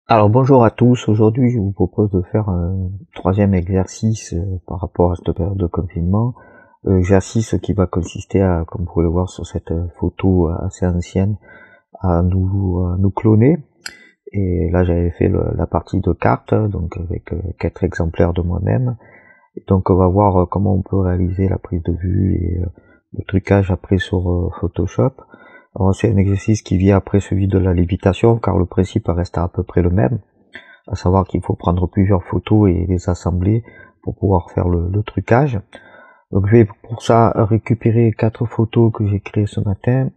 Alors bonjour à tous, aujourd'hui je vous propose de faire un troisième exercice par rapport à cette période de confinement. Exercice qui va consister à, comme vous pouvez le voir sur cette photo assez ancienne, à nous cloner. Et là j'avais fait la partie de cartes, donc avec 4 exemplaires de moi-même. Et donc on va voir comment on peut réaliser la prise de vue et le trucage après sur Photoshop. Alors c'est un exercice qui vient après celui de la lévitation, car le principe reste à peu près le même, à savoir qu'il faut prendre plusieurs photos et les assembler pour pouvoir faire le trucage. Donc je vais pour ça récupérer 4 photos que j'ai créées ce matin.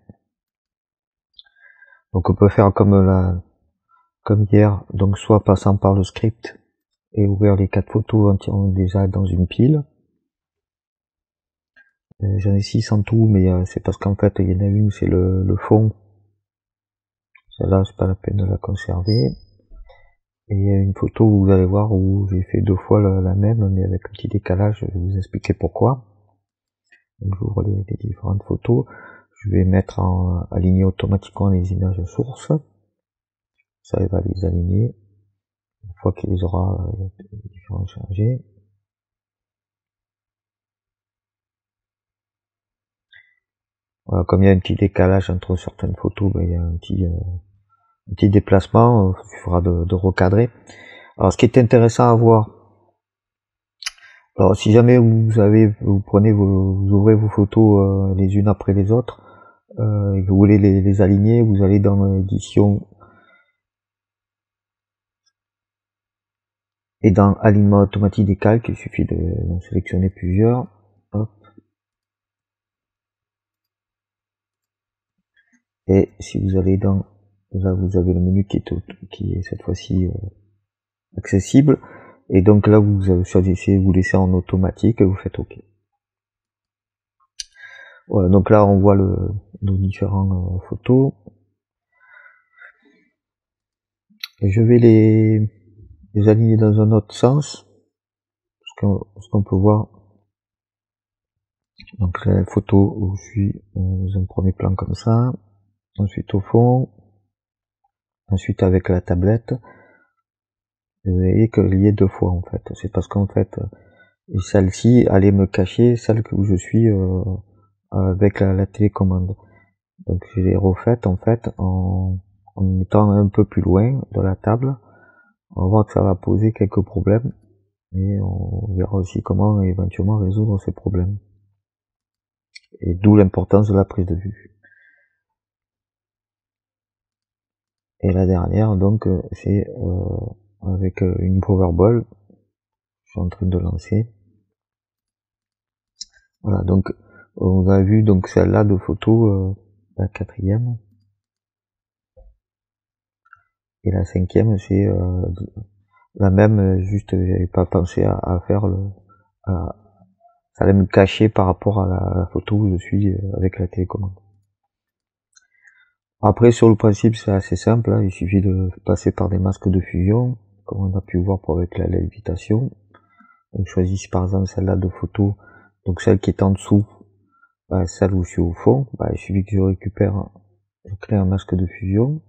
Donc on peut faire comme hier, donc soit passant par le script et ouvrir les 4 photos déjà dans une pile. J'en ai 6 en tout, mais c'est parce qu'en fait il y en a une, c'est le fond. Celle-là, c'est pas la peine de la conserver. Et il y a une photo où vous allez voir où j'ai fait 2 fois la même, mais avec un petit décalage, je vais vous expliquer pourquoi. Donc j'ouvre les différentes photos. Je vais mettre en aligner automatiquement les images sources. Ça va les aligner. Une fois qu'il les aura chargés. Voilà, comme il y a un petit décalage entre certaines photos, ben, il y a un petit déplacement, il faudra de recadrer. Alors ce qui est intéressant à voir, alors si jamais vous prenez vous ouvrez vos photos les unes après les autres, et que vous voulez les aligner, vous allez dans l'édition et dans alignement automatique des calques, il suffit d'en sélectionner plusieurs. Hop. Et si vous allez dans, là vous avez le menu qui est cette fois-ci accessible. Et donc là vous choisissez, vous laissez en automatique et vous faites OK. Voilà, donc là on voit nos différentes photos. Et je vais les aligner dans un autre sens. Ce qu'on peut voir. Donc la photo où je suis dans un premier plan comme ça. Ensuite au fond. Ensuite avec la tablette. Vous voyez qu'il y a 2 fois en fait. C'est parce qu'en fait, celle-ci allait me cacher celle où je suis avec la télécommande. Donc je l'ai refaite en fait en étant un peu plus loin de la table. On va voir que ça va poser quelques problèmes. Et on verra aussi comment éventuellement résoudre ces problèmes. Et d'où l'importance de la prise de vue. Et la dernière, donc, c'est avec une Powerball. Je suis en train de lancer. Voilà, donc on a vu donc celle-là de photo, la quatrième. Et la cinquième, c'est la même, juste j'avais pas pensé à faire ça allait me cacher par rapport à la photo où je suis avec la télécommande. Après sur le principe c'est assez simple, hein, il suffit de passer par des masques de fusion, comme on a pu voir pour avec la lévitation. Donc je choisis par exemple celle-là de photo, donc celle qui est en dessous, bah, celle où je suis au fond, bah, il suffit que je crée un masque de fusion.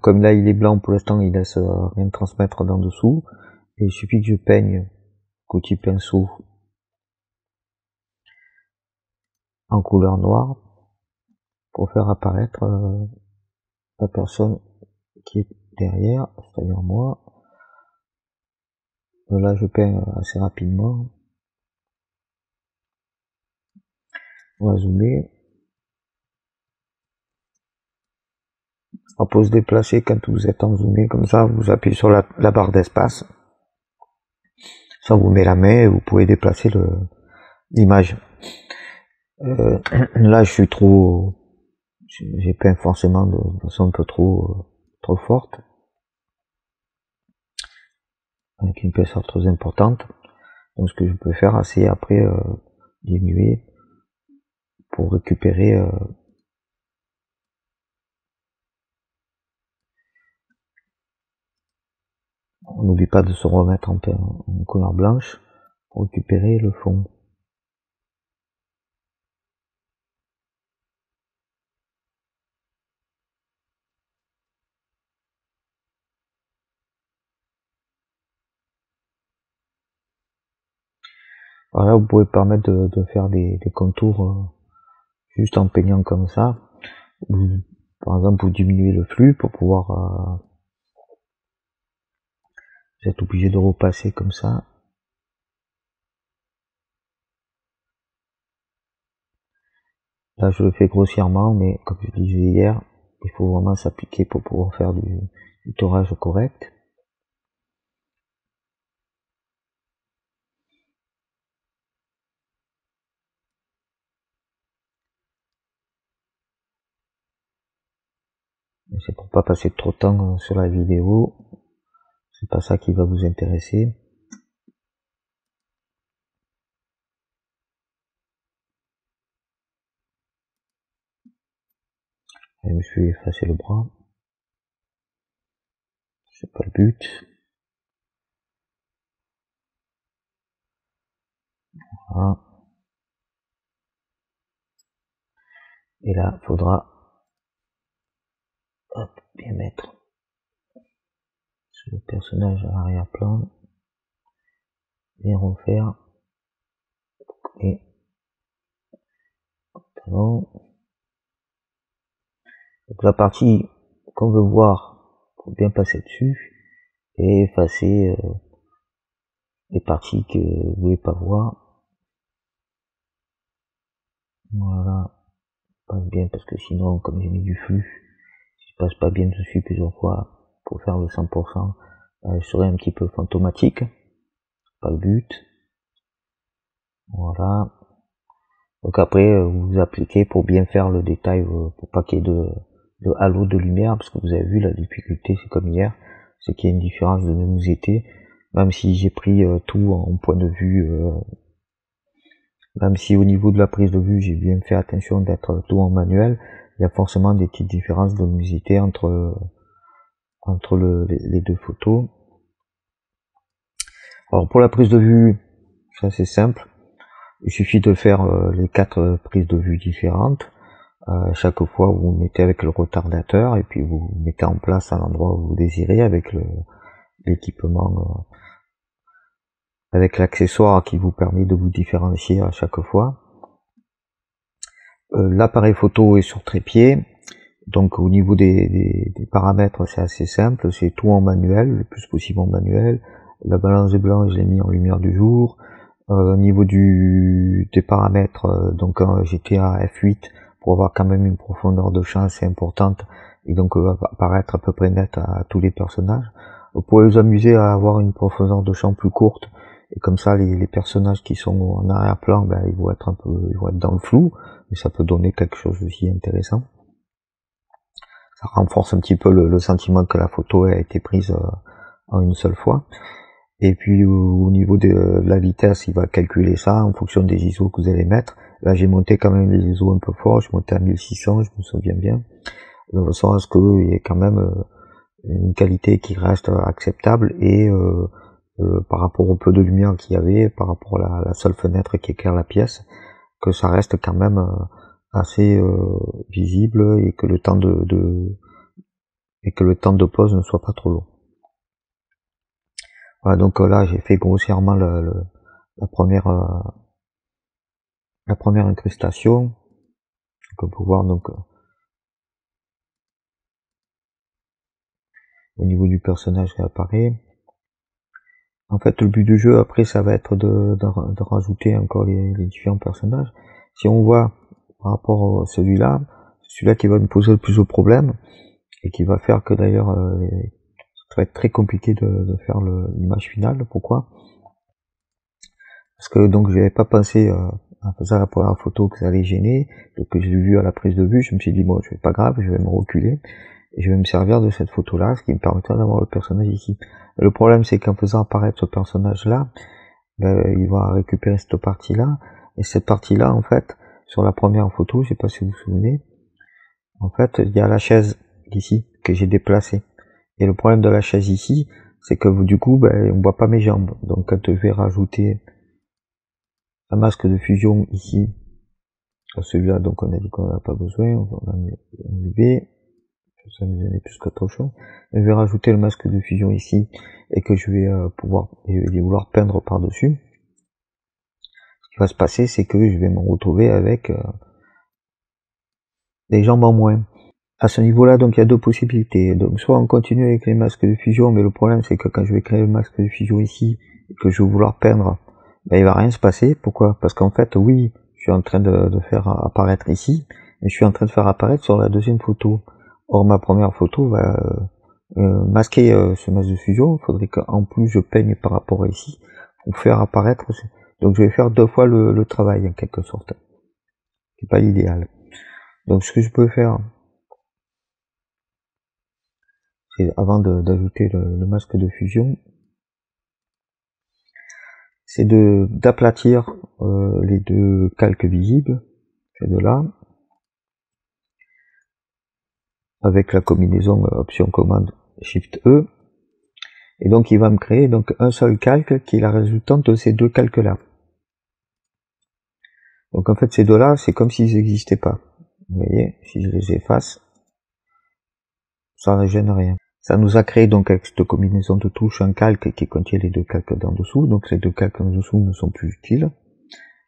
Comme là il est blanc pour l'instant, il laisse rien transmettre d'en dessous, et il suffit que je peigne côté pinceau en couleur noire pour faire apparaître la personne qui est derrière, c'est-à-dire moi. Là je peins assez rapidement. On va zoomer. On peut se déplacer quand vous êtes en zoomé comme ça, vous appuyez sur la barre d'espace. Ça vous met la main et vous pouvez déplacer l'image. Là je suis trop, j'ai peint forcément de façon un peu trop forte, avec une épaisseur très importante. Donc ce que je peux faire, c'est après diminuer pour récupérer. On n'oublie pas de se remettre en couleur blanche pour récupérer le fond. Alors là, vous pouvez permettre de faire des contours juste en peignant comme ça. Ou, par exemple, vous diminuez le flux pour pouvoir... vous êtes obligé de repasser comme ça. Là, je le fais grossièrement, mais comme je disais hier, il faut vraiment s'appliquer pour pouvoir faire du torage correct. C'est pour pas passer trop de temps sur la vidéo. C'est pas ça qui va vous intéresser. Je me suis effacé le bras. C'est pas le but. Voilà. Et là, il faudra bien mettre sur le personnage à l'arrière-plan. Bien refaire. Et donc la partie qu'on veut voir, faut bien passer dessus et effacer les parties que vous voulez pas voir. Voilà, passe bien parce que sinon, comme j'ai mis du flux, si je passe pas bien dessus plusieurs fois pour faire le 100%, je serai un petit peu fantomatique. Pas le but. Voilà. Donc après, vous vous appliquez pour bien faire le détail, pour pas qu'il y ait de halo de lumière, parce que vous avez vu la difficulté, c'est comme hier, c'est qu'il y a une différence de luminosité, même si j'ai pris tout en point de vue, même si au niveau de la prise de vue, j'ai bien fait attention d'être tout en manuel, il y a forcément des petites différences de luminosité entre les deux photos. Alors pour la prise de vue, ça c'est simple, il suffit de faire les 4 prises de vue différentes. Chaque fois vous mettez avec le retardateur et puis vous mettez en place à l'endroit où vous désirez avec l'équipement, avec l'accessoire qui vous permet de vous différencier à chaque fois. L'appareil photo est sur trépied, donc au niveau des paramètres c'est assez simple, c'est tout en manuel, le plus possible en manuel. La balance de blanc je l'ai mis en lumière du jour. Au niveau des paramètres, donc j'étais à F8 pour avoir quand même une profondeur de champ assez importante et donc apparaître à peu près net à tous les personnages. Vous pouvez vous amuser à avoir une profondeur de champ plus courte et comme ça les personnages qui sont en arrière-plan, ben, ils vont être dans le flou, mais ça peut donner quelque chose aussi intéressant. Ça renforce un petit peu le sentiment que la photo a été prise en une seule fois. Et puis au niveau de la vitesse, il va calculer ça en fonction des ISO que vous allez mettre. Là j'ai monté quand même les ISO un peu fort, je montais à 1600, je me souviens bien, de façon à ce qu'il y ait quand même une qualité qui reste acceptable et par rapport au peu de lumière qu'il y avait, par rapport à la seule fenêtre qui éclaire la pièce, que ça reste quand même assez visible et que le temps de pause ne soit pas trop long. Voilà, donc là j'ai fait grossièrement la première incrustation. Donc on peut voir donc au niveau du personnage qui apparaît. En fait le but du jeu après ça va être de rajouter encore les différents personnages. Si on voit par rapport à celui-là qui va me poser le plus de problèmes et qui va faire que d'ailleurs ça va être très compliqué de faire l'image finale. Pourquoi? Parce que donc j'avais pas pensé en faisant la première photo que ça allait gêner, donc que j'ai vu à la prise de vue, je me suis dit bon c'est pas grave, je vais me reculer et je vais me servir de cette photo là, ce qui me permettra d'avoir le personnage ici. Le problème c'est qu'en faisant apparaître ce personnage là, ben, il va récupérer cette partie là, et cette partie là en fait, sur la première photo, je sais pas si vous vous souvenez, en fait il y a la chaise ici que j'ai déplacée. Et le problème de la chaise ici, c'est que du coup ben, on voit pas mes jambes, donc quand je vais rajouter un masque de fusion ici, celui-là donc on a dit qu'on n'a pas besoin, on va enlever, ça nous gêne plus qu'autre chose. Je vais rajouter le masque de fusion ici et que je vais vouloir peindre par dessus. qui va se passer, c'est que je vais me retrouver avec des jambes en moins. À ce niveau-là, donc il y a deux possibilités. Donc soit on continue avec les masques de fusion, mais le problème c'est que quand je vais créer le masque de fusion ici, et que je vais vouloir peindre, ben, il va rien se passer. Pourquoi? Parce qu'en fait, oui, je suis en train de faire apparaître ici, mais je suis en train de faire apparaître sur la deuxième photo. Or ma première photo va masquer ce masque de fusion. Il faudrait qu'en plus je peigne par rapport à ici pour faire apparaître. Donc je vais faire deux fois le travail en quelque sorte. C'est pas l'idéal. Donc ce que je peux faire, c'est avant d'ajouter le masque de fusion, c'est d'aplatir les deux calques visibles, ces deux-là, avec la combinaison option commande Shift E, et donc il va me créer donc un seul calque qui est la résultante de ces deux calques-là. Donc en fait ces deux-là, c'est comme s'ils n'existaient pas. Vous voyez, si je les efface, ça ne gêne rien. Ça nous a créé donc avec cette combinaison de touches un calque qui contient les deux calques d'en dessous, donc ces deux calques en dessous ne sont plus utiles.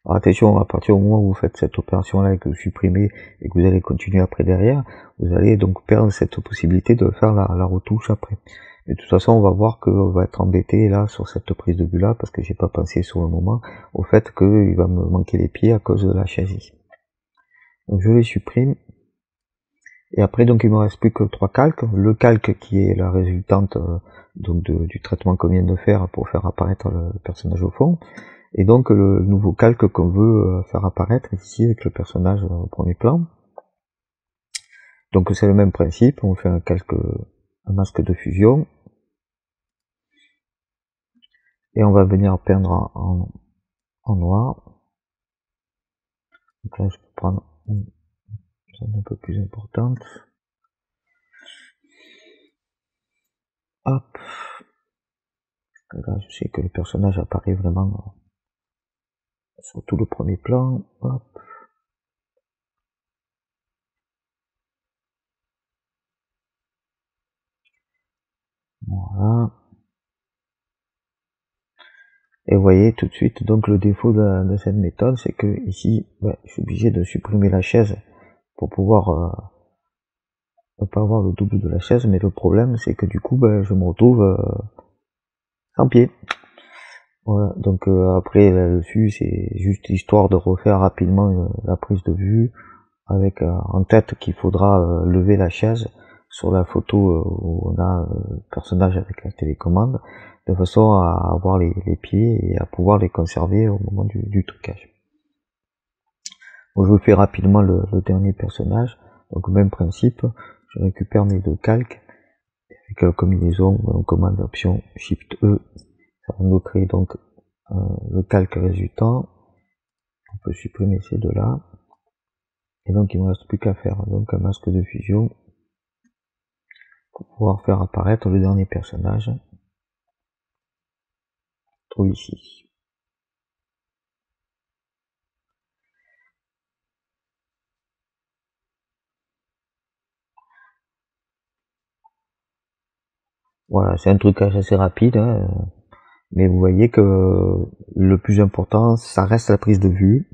Alors attention, à partir du moment où vous faites cette opération-là et que vous supprimez et que vous allez continuer après derrière, vous allez donc perdre cette possibilité de faire la retouche après. Mais de toute façon, on va voir qu'on va être embêté là sur cette prise de vue-là parce que j'ai pas pensé sur le moment au fait qu'il va me manquer les pieds à cause de la chaise ici. Donc je les supprime. Et après, donc, il me reste plus que trois calques. Le calque qui est la résultante donc du traitement qu'on vient de faire pour faire apparaître le personnage au fond. Et donc, le nouveau calque qu'on veut faire apparaître ici avec le personnage au premier plan. Donc, c'est le même principe. On fait un masque de fusion. Et on va venir peindre en noir. Donc là, je peux prendre une zone un peu plus importante. Hop. Là, je sais que le personnage apparaît vraiment sur tout le premier plan. Hop. Voilà. Et vous voyez tout de suite donc le défaut de cette méthode, c'est que ici, je suis obligé de supprimer la chaise pour pouvoir ne pas avoir le double de la chaise, mais le problème c'est que du coup je me retrouve sans pied. Voilà, donc après là-dessus c'est juste histoire de refaire rapidement la prise de vue avec en tête qu'il faudra lever la chaise sur la photo où on a le personnage avec la télécommande, de façon à avoir les pieds et à pouvoir les conserver au moment du trucage. Bon, je vous fais rapidement le dernier personnage. Donc même principe, je récupère mes deux calques avec la combinaison commande option Shift E, ça va nous créer donc le calque résultant. On peut supprimer ces deux là et donc il ne me reste plus qu'à faire donc un masque de fusion pour pouvoir faire apparaître le dernier personnage. Trouve ici. Voilà, c'est un trucage assez rapide, hein, mais vous voyez que le plus important, ça reste la prise de vue,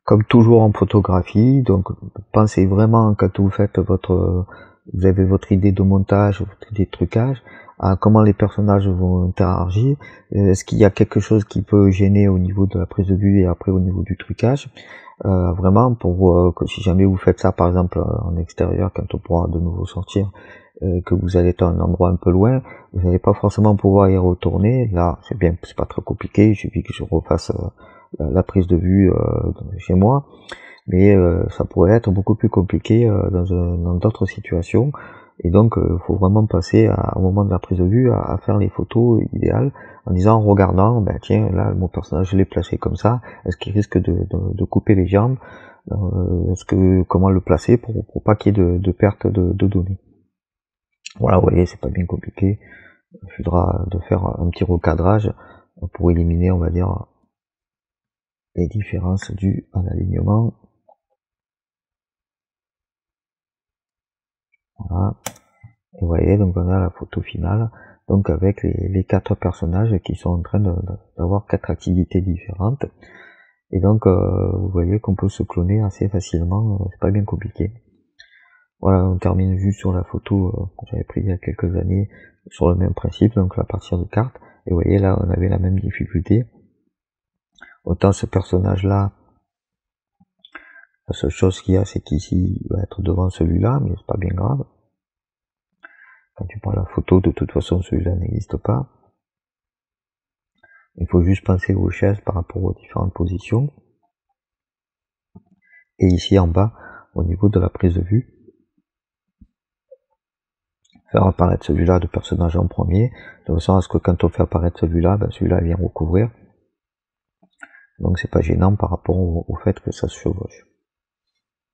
comme toujours en photographie. Donc pensez vraiment quand vous faites vous avez votre idée de montage, votre idée de trucage, à comment les personnages vont interagir. Est-ce qu'il y a quelque chose qui peut gêner au niveau de la prise de vue et après au niveau du trucage, vraiment pour que si jamais vous faites ça par exemple en extérieur quand on pourra de nouveau sortir, que vous allez être à un endroit un peu loin, vous n'allez pas forcément pouvoir y retourner. Là c'est bien, c'est pas très compliqué, il suffit que je refasse la prise de vue chez moi, mais ça pourrait être beaucoup plus compliqué dans d'autres situations, et donc il faut vraiment passer au moment de la prise de vue à faire les photos idéales en disant, en regardant, tiens, là mon personnage je l'ai placé comme ça, est-ce qu'il risque de couper les jambes, comment le placer pour pas qu'il y ait de perte de données. Voilà, vous voyez, c'est pas bien compliqué. Il faudra de faire un petit recadrage pour éliminer, on va dire, les différences dues à l'alignement. Voilà. Et vous voyez, donc on a la photo finale, donc avec les quatre personnages qui sont en train d'avoir quatre activités différentes. Et donc, vous voyez qu'on peut se cloner assez facilement, c'est pas bien compliqué. Voilà, on termine juste sur la photo que j'avais prise il y a quelques années, sur le même principe, donc à partir de cartes. Et vous voyez, là, on avait la même difficulté. Autant ce personnage-là, la seule chose qu'il y a, c'est qu'ici, il va être devant celui-là, mais c'est pas bien grave. Quand tu prends la photo, de toute façon, celui-là n'existe pas. Il faut juste penser aux chaises par rapport aux différentes positions. Et ici, en bas, au niveau de la prise de vue, faire apparaître celui-là de personnage en premier, de façon à ce que quand on fait apparaître celui-là, ben celui-là vient recouvrir. Donc c'est pas gênant par rapport au fait que ça se chevauche.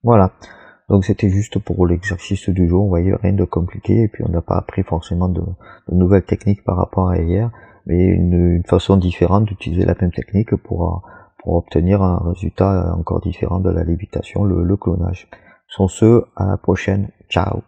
Voilà. Donc c'était juste pour l'exercice du jour, vous voyez, rien de compliqué, et puis on n'a pas appris forcément de nouvelles techniques par rapport à hier, mais une façon différente d'utiliser la même technique pour obtenir un résultat encore différent de la lévitation, le clonage. Sur ce, à la prochaine, ciao.